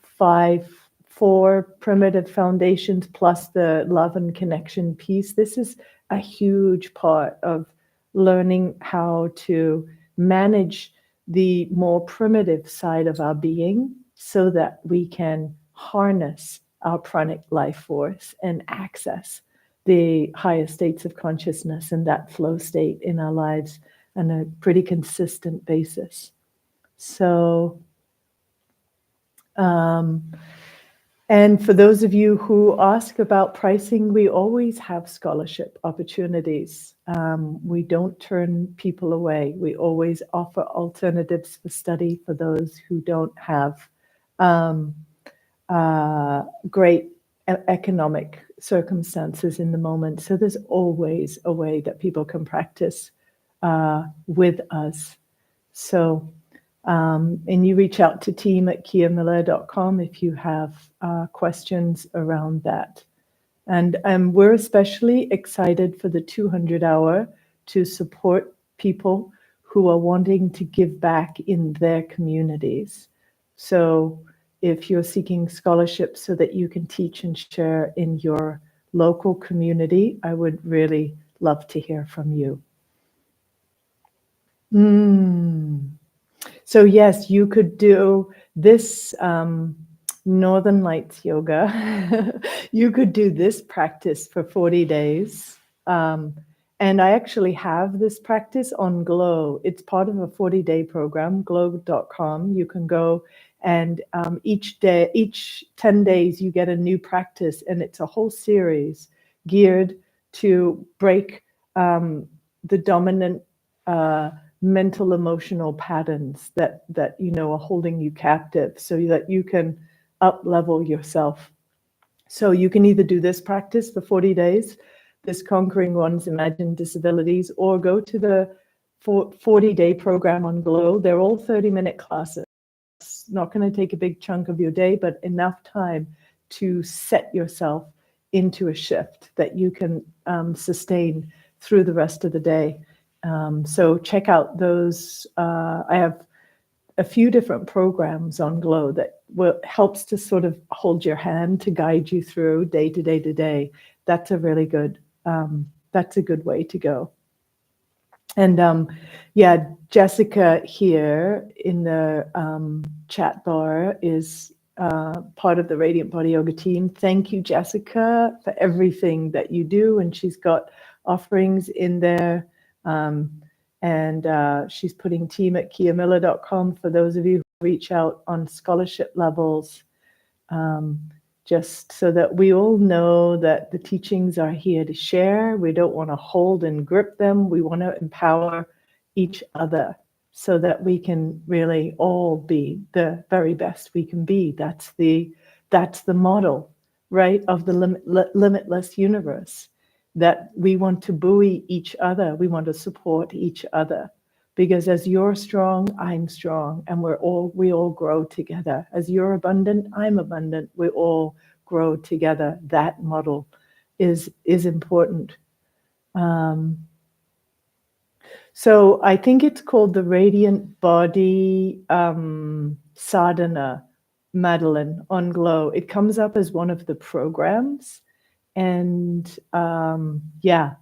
four primitive foundations plus the love and connection piece, this is a huge part of learning how to manage the more primitive side of our being so that we can harness our pranic life force and access the higher states of consciousness and that flow state in our lives on a pretty consistent basis. So, and for those of you who ask about pricing, we always have scholarship opportunities. We don't turn people away. We always offer alternatives for study for those who don't have great economic circumstances in the moment. So there's always a way that people can practice with us. So And you reach out to team@kiamiller.com if you have questions around that. And we're especially excited for the 200 hour to support people who are wanting to give back in their communities. So if you're seeking scholarships so that you can teach and share in your local community, I would really love to hear from you. So yes, you could do this Northern Lights yoga. You could do this practice for 40 days. And I actually have this practice on Glow. It's part of a 40-day program, glow.com. You can go and each 10 days you get a new practice, and it's a whole series geared to break the dominant mental emotional patterns that are holding you captive, so that you can up level yourself. So you can either do this practice for 40 days, this Conquering One's Imagined Disabilities, or go to the 40-day program on Glow. They're all 30-minute classes. It's not going to take a big chunk of your day, but enough time to set yourself into a shift that you can sustain through the rest of the day. So check out those. I have a few different programs on Glow that helps to sort of hold your hand to guide you through day to day to day. That's a really good. That's a good way to go. And yeah, Jessica here in the chat bar is part of the Radiant Body Yoga team. Thank you, Jessica, for everything that you do. And she's got offerings in there. And she's putting team@kiamiller.com for those of you who reach out on scholarship levels, just so that we all know that the teachings are here to share. We don't want to hold and grip them. We want to empower each other so that we can really all be the very best we can be. That's the model, right, of the limitless universe, that we want to buoy each other. We want to support each other, because as you're strong, I'm strong, and we all grow together. As you're abundant, I'm abundant. We all grow together. That model is important. So I think it's called the Radiant Body Sadhana, Madeline, on Glow. It comes up as one of the programs, and yeah.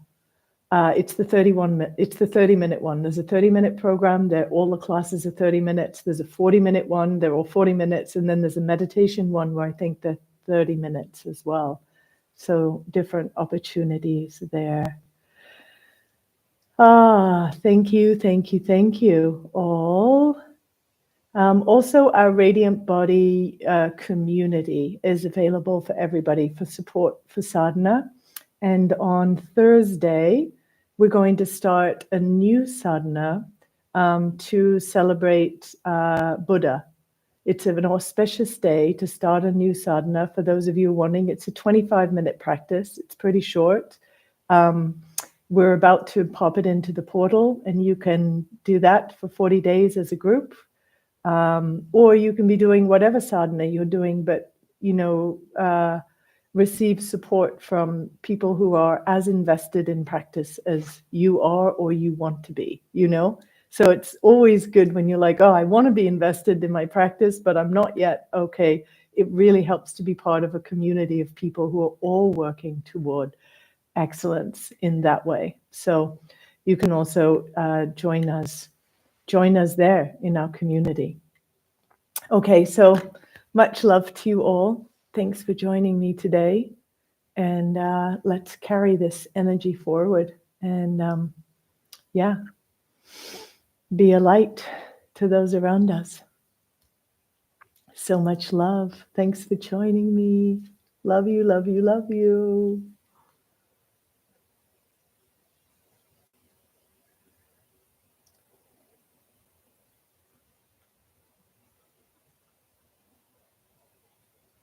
It's the 30-minute one. There's a 30-minute program. All the classes are 30 minutes. There's a 40-minute one. They're all 40 minutes. And then there's a meditation one where I think they're 30 minutes as well. So different opportunities there. Thank you all. Also, our Radiant Body community is available for everybody for support for sadhana. And on Thursday, we're going to start a new sadhana to celebrate Buddha. It's an auspicious day to start a new sadhana. For those of you wanting, it's a 25-minute practice. It's pretty short. We're about to pop it into the portal, and you can do that for 40 days as a group. Or you can be doing whatever sadhana you're doing, but, receive support from people who are as invested in practice as you are or you want to be, So it's always good when you're like, oh, I want to be invested in my practice, but I'm not yet. Okay, it really helps to be part of a community of people who are all working toward excellence in that way. So you can also join us there in our community. Okay, so much love to you all. Thanks for joining me today. And let's carry this energy forward and be a light to those around us. So much love. Thanks for joining me. Love you, love you, love you.